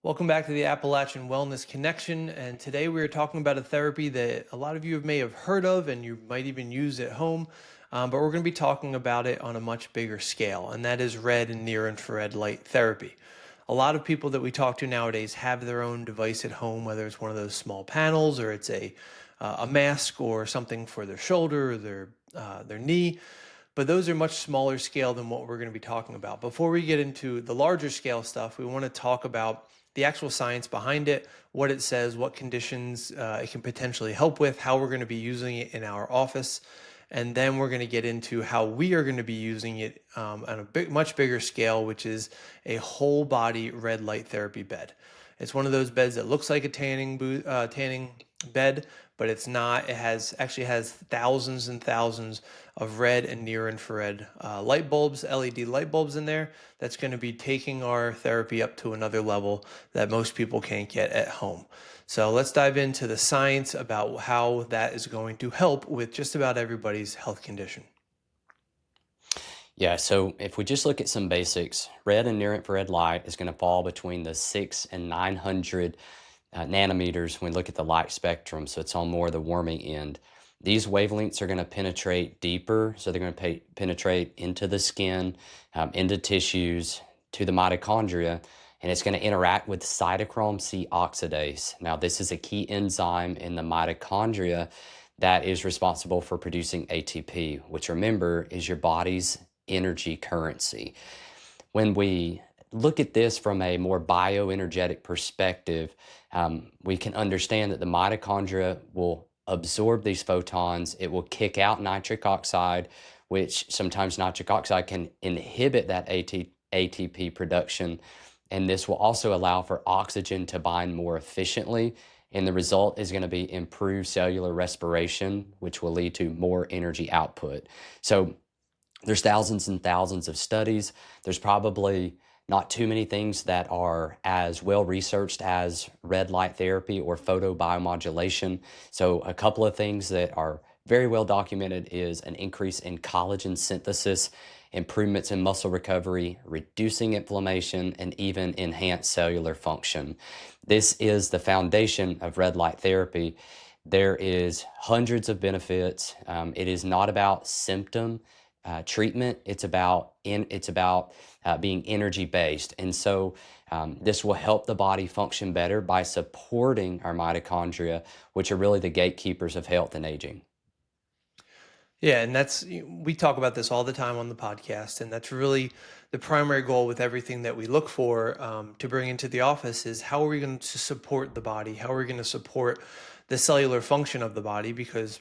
Welcome back to the Appalachian Wellness Connection, and today we are talking about a therapy that a lot of you may have heard of and you might even use at home, but we're going to be talking about it on a much bigger scale, and that is red and near-infrared light therapy. A lot of people that we talk to nowadays have their own device at home, whether it's one of those small panels or it's a mask or something for their shoulder or their knee. But those are much smaller scale than what we're going to be talking about. Before we get into the larger scale stuff, we want to talk about the actual science behind it, what it says, what conditions it can potentially help with, how we're going to be using it in our office, and then we're going to get into how we are going to be using it on a much bigger scale, which is a whole body red light therapy bed. It's one of those beds that looks like a tanning bed, but it's not. It actually has thousands and thousands of red and near infrared light bulbs, LED light bulbs in there. That's going to be taking our therapy up to another level that most people can't get at home. So let's dive into the science about how that is going to help with just about everybody's health condition. Yeah, so if we just look at some basics, red and near infrared light is going to fall between the 6 and 900 nanometers when we look at the light spectrum, so it's on more the warming end. These wavelengths are going to penetrate deeper, so they're going to penetrate into the skin, into tissues, to the mitochondria, and it's going to interact with cytochrome C oxidase. Now, this is a key enzyme in the mitochondria that is responsible for producing ATP, which, remember, is your body's energy currency. When we look at this from a more bioenergetic perspective, we can understand that the mitochondria will absorb these photons. It will kick out nitric oxide, which sometimes nitric oxide can inhibit that ATP production. And this will also allow for oxygen to bind more efficiently. And the result is going to be improved cellular respiration, which will lead to more energy output. So there's thousands and thousands of studies. There's probably not too many things that are as well researched as red light therapy or photobiomodulation. So a couple of things that are very well documented is an increase in collagen synthesis, improvements in muscle recovery, reducing inflammation, and even enhanced cellular function. This is the foundation of red light therapy. There is hundreds of benefits. It is not about symptom treatment. It's about being energy based, and so this will help the body function better by supporting our mitochondria, which are really the gatekeepers of health and aging. Yeah, and we talk about this all the time on the podcast, and that's really the primary goal with everything that we look for to bring into the office is how are we going to support the body? How are we going to support the cellular function of the body? Because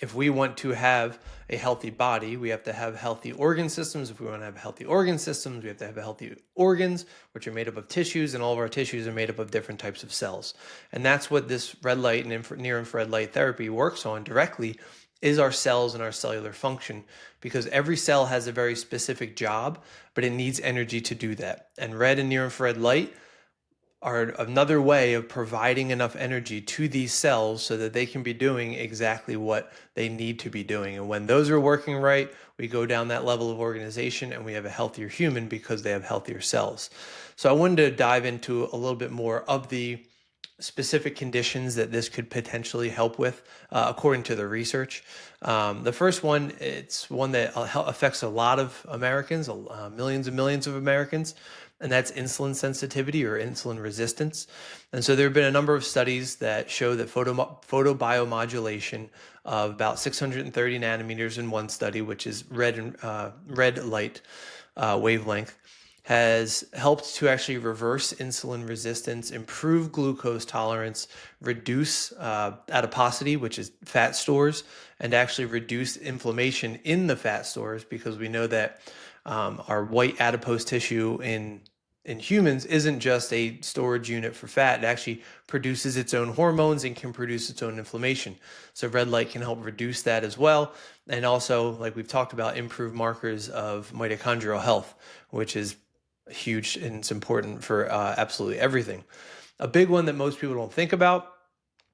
if we want to have a healthy body, we have to have healthy organ systems. If we want to have healthy organ systems, we have to have healthy organs, which are made up of tissues, and all of our tissues are made up of different types of cells. And that's what this red light and near infrared light therapy works on directly, is our cells and our cellular function, because every cell has a very specific job, but it needs energy to do that. And red and near infrared light are another way of providing enough energy to these cells so that they can be doing exactly what they need to be doing. And when those are working right, we go down that level of organization and we have a healthier human because they have healthier cells. So I wanted to dive into a little bit more of the specific conditions that this could potentially help with, according to the research. The first one, it's one that affects a lot of Americans, millions and millions of Americans, and that's insulin sensitivity or insulin resistance. And so there have been a number of studies that show that photobiomodulation of about 630 nanometers in one study, which is red light wavelength, has helped to actually reverse insulin resistance, improve glucose tolerance, reduce adiposity, which is fat stores, and actually reduce inflammation in the fat stores, because we know that our white adipose tissue in humans isn't just a storage unit for fat. It actually produces its own hormones and can produce its own inflammation. So red light can help reduce that as well. And also, like we've talked about, improve markers of mitochondrial health, which is huge and it's important for absolutely everything. A big one that most people don't think about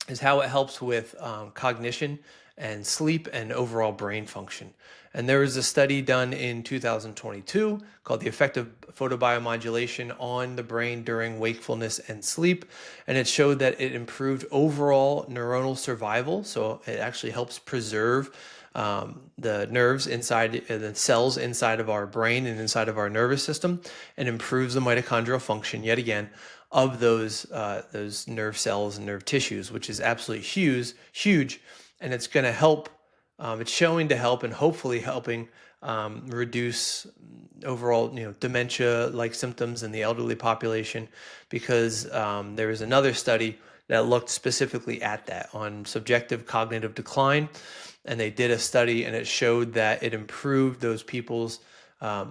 is how it helps with cognition and sleep and overall brain function. And there was a study done in 2022 called The Effect of Photobiomodulation on the Brain During Wakefulness and Sleep. And it showed that it improved overall neuronal survival. So it actually helps preserve the nerves inside, the cells inside of our brain and inside of our nervous system, and improves the mitochondrial function yet again of those nerve cells and nerve tissues, which is absolutely huge, and it's going to help. It's showing to help and hopefully helping reduce overall, dementia-like symptoms in the elderly population, because there was another study that looked specifically at that on subjective cognitive decline, and they did a study and it showed that it improved those people's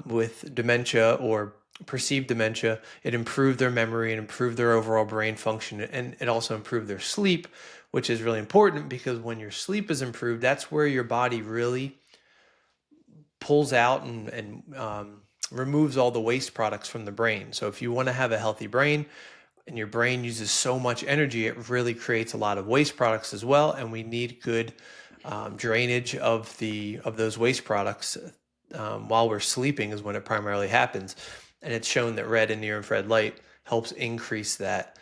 with dementia or perceived dementia. It improved their memory and improved their overall brain function, and it also improved their sleep, which is really important because when your sleep is improved, that's where your body really pulls out and removes all the waste products from the brain. So if you want to have a healthy brain, and your brain uses so much energy, it really creates a lot of waste products as well, and we need good drainage of those waste products while we're sleeping is when it primarily happens. And it's shown that red and near infrared light helps increase that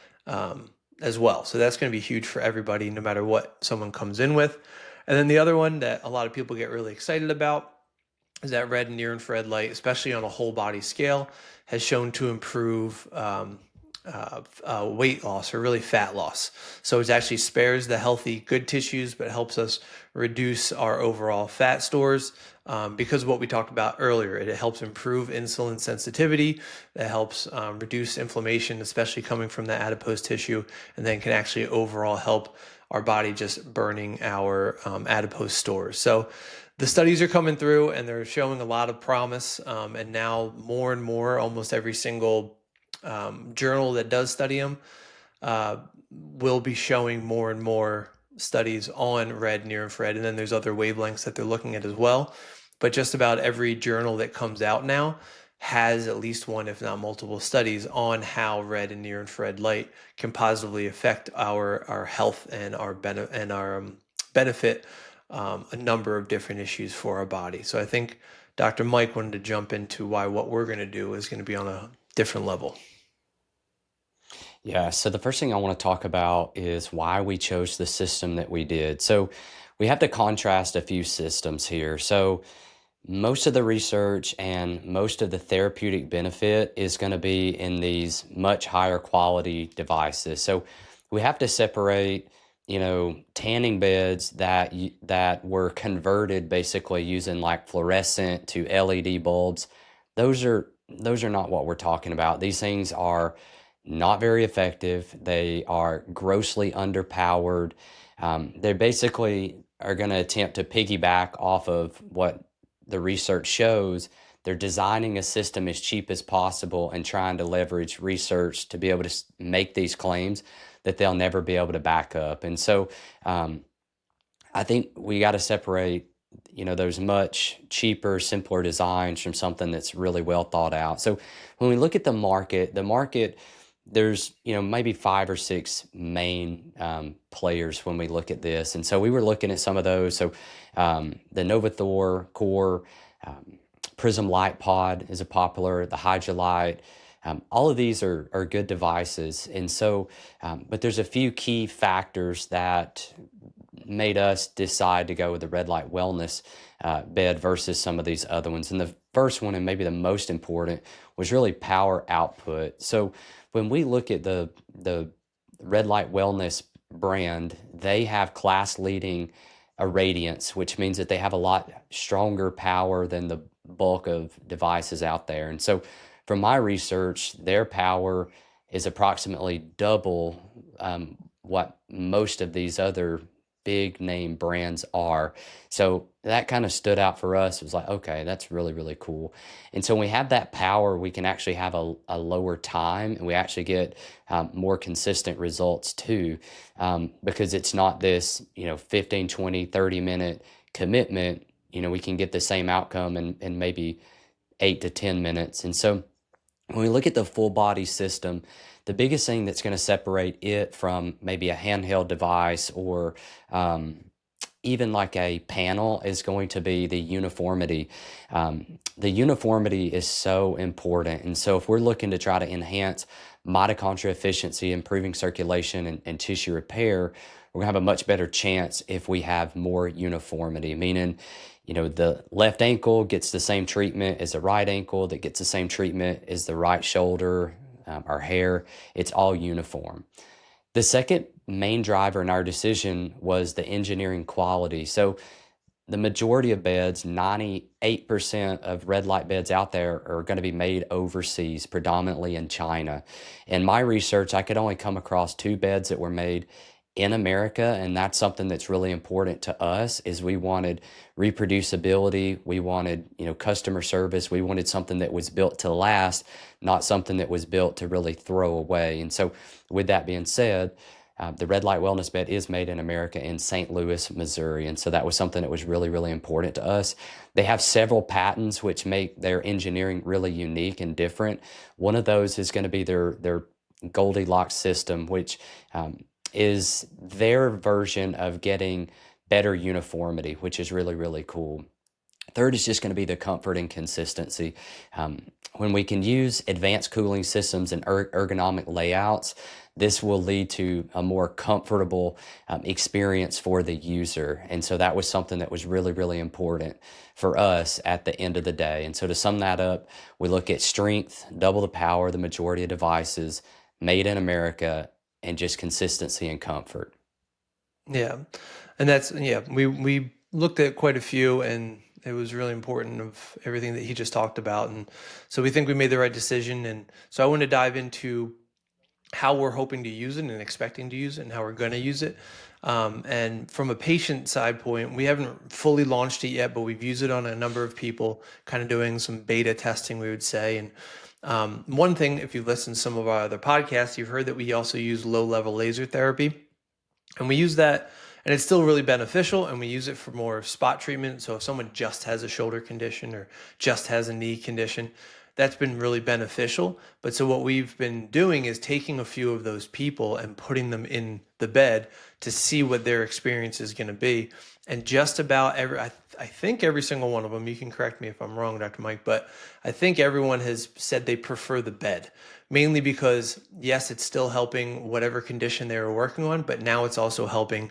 as well. So that's going to be huge for everybody, no matter what someone comes in with. And then the other one that a lot of people get really excited about is that red and near infrared light, especially on a whole body scale, has shown to improve weight loss, or really fat loss. So it actually spares the healthy, good tissues, but helps us reduce our overall fat stores, because of what we talked about earlier. It helps improve insulin sensitivity. It helps reduce inflammation, especially coming from the adipose tissue, and then can actually overall help our body just burning our adipose stores. So the studies are coming through and they're showing a lot of promise. And now more and more, almost every single journal that does study them will be showing more and more studies on red, near infrared. And then there's other wavelengths that they're looking at as well. But just about every journal that comes out now has at least one, if not multiple, studies on how red and near infrared light can positively affect our health and our benefit a number of different issues for our body. So I think Dr. Mike wanted to jump into why what we're going to do is going to be on a different level. Yeah, so the first thing I want to talk about is why we chose the system that we did. So we have to contrast a few systems here. So most of the research and most of the therapeutic benefit is going to be in these much higher quality devices. So we have to separate, tanning beds that were converted basically using like fluorescent to LED bulbs. Those are not what we're talking about. These things are not very effective. They are grossly underpowered. They basically are going to attempt to piggyback off of what the research shows. They're designing a system as cheap as possible and trying to leverage research to be able to make these claims that they'll never be able to back up. And so I think we got to separate, those much cheaper, simpler designs from something that's really well thought out. So when we look at the market, there's maybe 5 or 6 main players when we look at this, and so we were looking at some of those. So the Novathor Core, Prism Light Pod is a popular, the Hydrolite. All of these are good devices, and so but there's a few key factors that made us decide to go with the red light wellness bed versus some of these other ones. And the first one, and maybe the most important, was really power output. So when we look at the red light wellness brand, they have class leading irradiance, which means that they have a lot stronger power than the bulk of devices out there. And so from my research, their power is approximately double what most of these other big name brands are. So that kind of stood out for us. It was like, okay, that's really, really cool. And so when we have that power, we can actually have a lower time, and we actually get more consistent results too, because it's not this, 15, 20, 30-minute commitment. We can get the same outcome in maybe 8 to 10 minutes. And so When we look at the full body system, the biggest thing that's going to separate it from maybe a handheld device or even like a panel is going to be the uniformity. The uniformity is so important. And so if we're looking to try to enhance mitochondria efficiency, improving circulation and tissue repair, we're gonna have a much better chance if we have more uniformity, meaning, the left ankle gets the same treatment as the right ankle, that gets the same treatment as the right shoulder, our hair. It's all uniform. The second main driver in our decision was the engineering quality. So the majority of beds, 98% of red light beds out there are going to be made overseas, predominantly in China. In my research, I could only come across 2 beds that were made in America, and that's something that's really important to us is we wanted reproducibility, we wanted, customer service, we wanted something that was built to last, not something that was built to really throw away. And so with that being said, the red light wellness bed is made in America in St. Louis, Missouri. And so that was something that was really, really important to us. They have several patents which make their engineering really unique and different. One of those is going to be their Goldilocks system, which is their version of getting better uniformity, which is really, really cool. Third is just going to be the comfort and consistency. When we can use advanced cooling systems and ergonomic layouts, this will lead to a more comfortable experience for the user. And so that was something that was really, really important for us at the end of the day. And so to sum that up, we look at strength, double the power, the majority of devices made in America, and just consistency and comfort. Yeah. And that's, yeah, we looked at quite a few, and it was really important of everything that he just talked about. And so we think we made the right decision. And so I want to dive into how we're hoping to use it and expecting to use it and how we're going to use it. And from a patient side point, we haven't fully launched it yet, but we've used it on a number of people, kind of doing some beta testing, we would say. And one thing, if you've listened to some of our other podcasts, you've heard that we also use low-level laser therapy. And we use that, and it's still really beneficial, and we use it for more spot treatment. So if someone just has a shoulder condition or just has a knee condition, that's been really beneficial. But so what we've been doing is taking a few of those people and putting them in the bed to see what their experience is going to be. And just about I think every single one of them, you can correct me if I'm wrong, Dr. Mike, but I think everyone has said they prefer the bed, mainly because, yes, it's still helping whatever condition they were working on, but now it's also helping,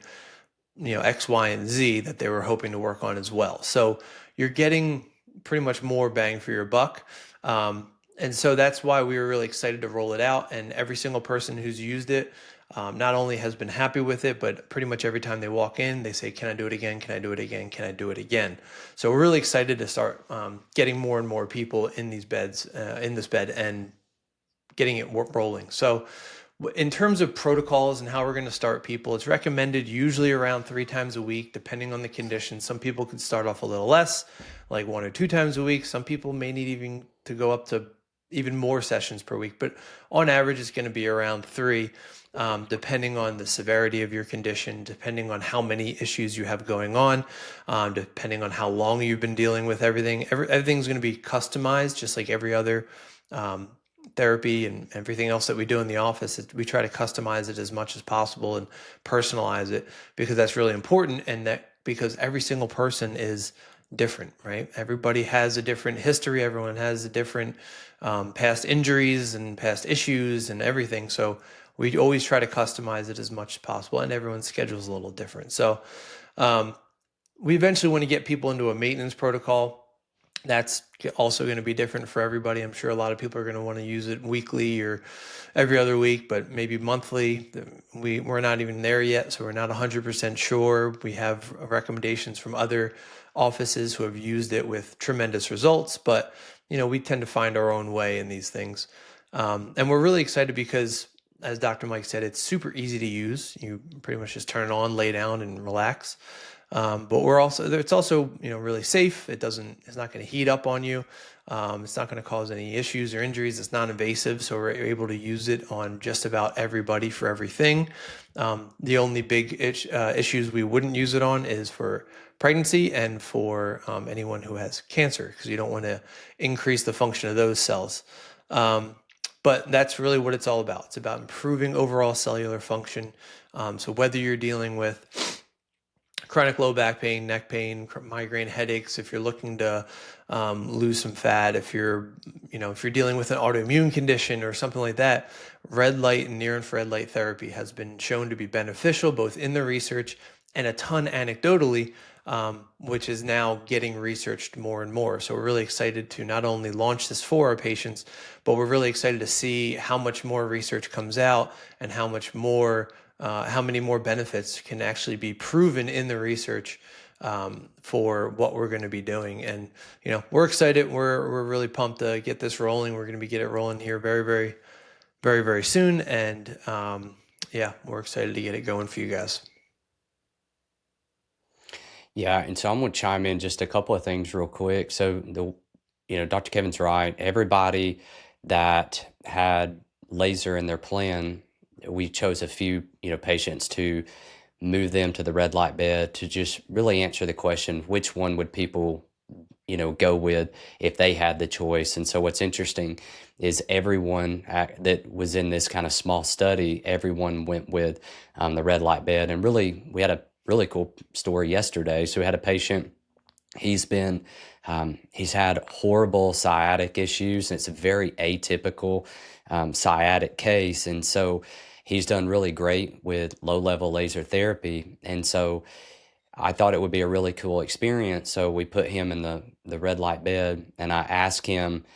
X, Y, and Z that they were hoping to work on as well. So you're getting pretty much more bang for your buck. And so that's why we were really excited to roll it out. And every single person who's used it not only has been happy with it, but pretty much every time they walk in, they say, "Can I do it again? Can I do it again? Can I do it again?" So we're really excited to start getting more and more people in these beds, in this bed, and getting it rolling. So in terms of protocols and how we're going to start people, it's recommended usually around 3 times a week, depending on the condition. Some people could start off a little less, like 1 or 2 times a week. Some people may need even to go up to even more sessions per week, but on average, it's going to be around 3, depending on the severity of your condition, depending on how many issues you have going on, depending on how long you've been dealing with everything. Everything's going to be customized, just like every other therapy and everything else that we do in the office. We try to customize it as much as possible and personalize it, because that's really important. And that because every single person is different, right? Everybody has a different history. Everyone has a different past injuries and past issues and everything. So we always try to customize it as much as possible, and everyone's schedule is a little different. So we eventually want to get people into a maintenance protocol. That's also going to be different for everybody. I'm sure a lot of people are going to want to use it weekly or every other week, but maybe monthly. We're not even there yet, so we're not 100% sure. We have recommendations from other offices who have used it with tremendous results, but we tend to find our own way in these things. And we're really excited because, as Dr. Mike said, it's super easy to use. You pretty much just turn it on, lay down, and relax. But it's also really safe. It's not going to heat up on you. It's not going to cause any issues or injuries. It's non-invasive, so we're able to use it on just about everybody for everything. The only big issues we wouldn't use it on is for pregnancy and for anyone who has cancer, because you don't want to increase the function of those cells. Um, but that's really what it's all about. It's about improving overall cellular function. So whether you're dealing with chronic low back pain, neck pain, migraine headaches, if you're looking to lose some fat, if you're dealing with an autoimmune condition or something like that, red light and near infrared light therapy has been shown to be beneficial both in the research and a ton anecdotally, which is now getting researched more and more. So we're really excited to not only launch this for our patients, but we're really excited to see how much more research comes out and how many more benefits can actually be proven in the research for what we're going to be doing. And we're excited. We're really pumped to get this rolling. We're going to get it rolling here very, very, very, very soon. And yeah, we're excited to get it going for you guys. Yeah, and so I'm going to chime in just a couple of things real quick. So Dr. Kevin's right. Everybody that had laser in their plan, we chose a few, patients to move them to the red light bed to just really answer the question, which one would people, go with if they had the choice. And so what's interesting is everyone that was in this kind of small study, everyone went with the red light bed. And really, we had a really cool story yesterday. So we had a patient. He's had horrible sciatic issues, and it's a very atypical sciatic case. And so he's done really great with low-level laser therapy. And so I thought it would be a really cool experience. So we put him in the red light bed, and I asked him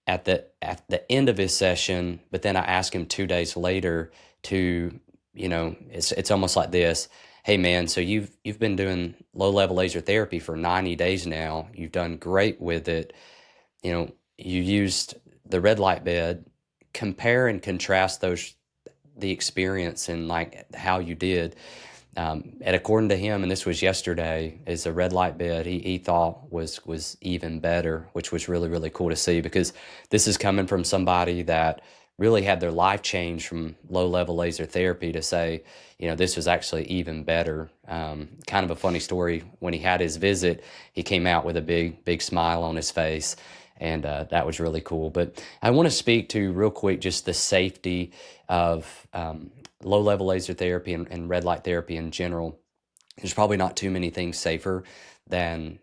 at the end of his session, but then I asked him 2 days later to, it's almost like this. Hey man, so you've been doing low level laser therapy for 90 days now. You've done great with it. You used the red light bed. Compare and contrast the experience and like how you did. And according to him, and this was yesterday, is a red light bed he thought was even better, which was really, really cool to see, because this is coming from somebody that really had their life changed from low level laser therapy to say, this was actually even better. Kind of a funny story. When he had his visit, he came out with a big, big smile on his face. And that was really cool. But I want to speak to real quick just the safety of low level laser therapy and red light therapy in general. There's probably not too many things safer than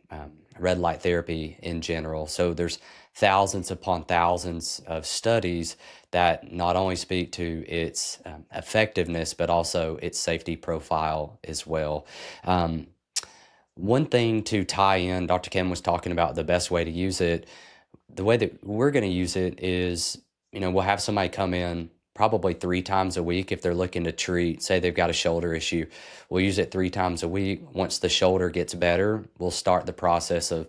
red light therapy in general. So there's thousands upon thousands of studies that not only speak to its effectiveness, but also its safety profile as well. One thing to tie in, Dr. Kim was talking about the best way to use it. The way that we're going to use it is, we'll have somebody come in probably 3 times a week if they're looking to treat, say they've got a shoulder issue. We'll use it 3 times a week. Once the shoulder gets better, we'll start the process of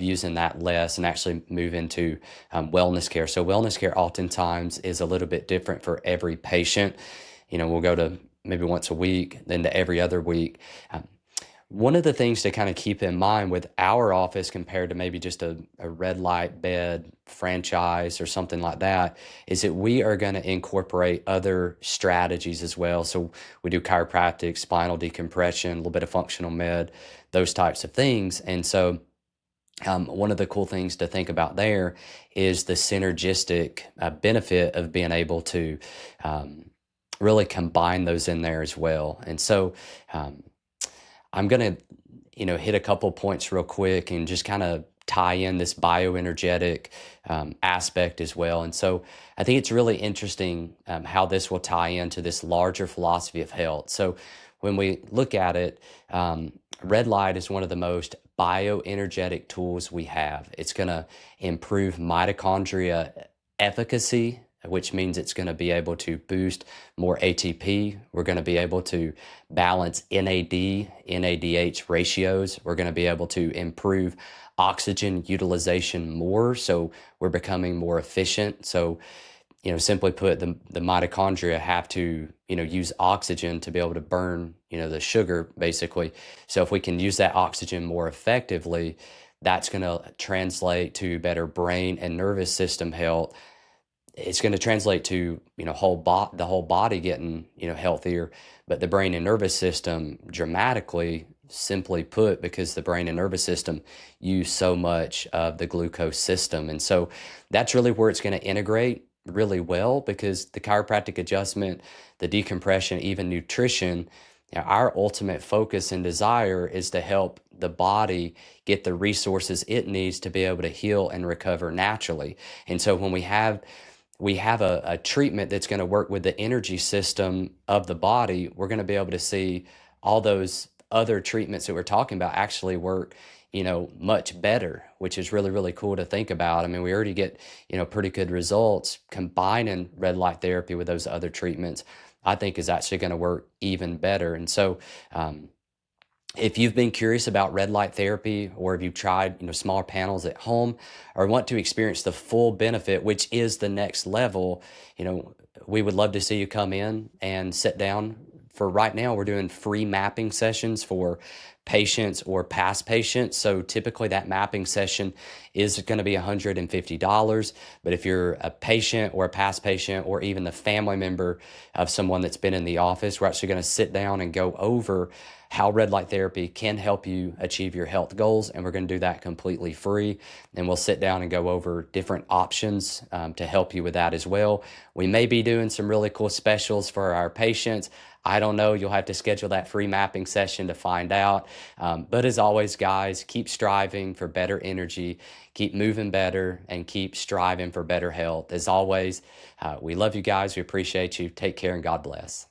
using that less and actually move into wellness care. So wellness care oftentimes is a little bit different for every patient. We'll go to maybe once a week, then to every other week. One of the things to kind of keep in mind with our office compared to maybe just a red light bed franchise or something like that is that we are going to incorporate other strategies as well. So we do chiropractic, spinal decompression, a little bit of functional med, those types of things. And so one of the cool things to think about there is the synergistic benefit of being able to really combine those in there as well. And so I'm going to, hit a couple points real quick and just kind of tie in this bioenergetic aspect as well. And so I think it's really interesting how this will tie into this larger philosophy of health. So when we look at it, red light is one of the most bioenergetic tools we have. It's going to improve mitochondria efficacy, which means it's going to be able to boost more ATP. We're going to be able to balance NAD, NADH ratios. We're going to be able to improve oxygen utilization more. So we're becoming more efficient. So, simply put, the mitochondria have to, use oxygen to be able to burn, the sugar basically. So if we can use that oxygen more effectively, that's going to translate to better brain and nervous system health. It's going to translate to, the whole body getting, healthier, but the brain and nervous system dramatically simply put, because the brain and nervous system use so much of the glucose system. And so that's really where it's going to integrate really well, because the chiropractic adjustment, the decompression, even nutrition, our ultimate focus and desire is to help the body get the resources it needs to be able to heal and recover naturally. And so when we have a treatment that's going to work with the energy system of the body, we're going to be able to see all those other treatments that we're talking about actually work, much better, which is really, really cool to think about. I mean, we already get, pretty good results combining red light therapy with those other treatments. I think is actually going to work even better. And so, if you've been curious about red light therapy, or if you've tried, smaller panels at home, or want to experience the full benefit, which is the next level, we would love to see you come in and sit down. For right now, we're doing free mapping sessions for patients or past patients. So typically that mapping session is going to be $150. But if you're a patient or a past patient, or even the family member of someone that's been in the office, we're actually going to sit down and go over how red light therapy can help you achieve your health goals. And we're going to do that completely free. And we'll sit down and go over different options to help you with that as well. We may be doing some really cool specials for our patients. I don't know. You'll have to schedule that free mapping session to find out. But as always, guys, keep striving for better energy, keep moving better, and keep striving for better health. As always, we love you guys. We appreciate you. Take care, and God bless.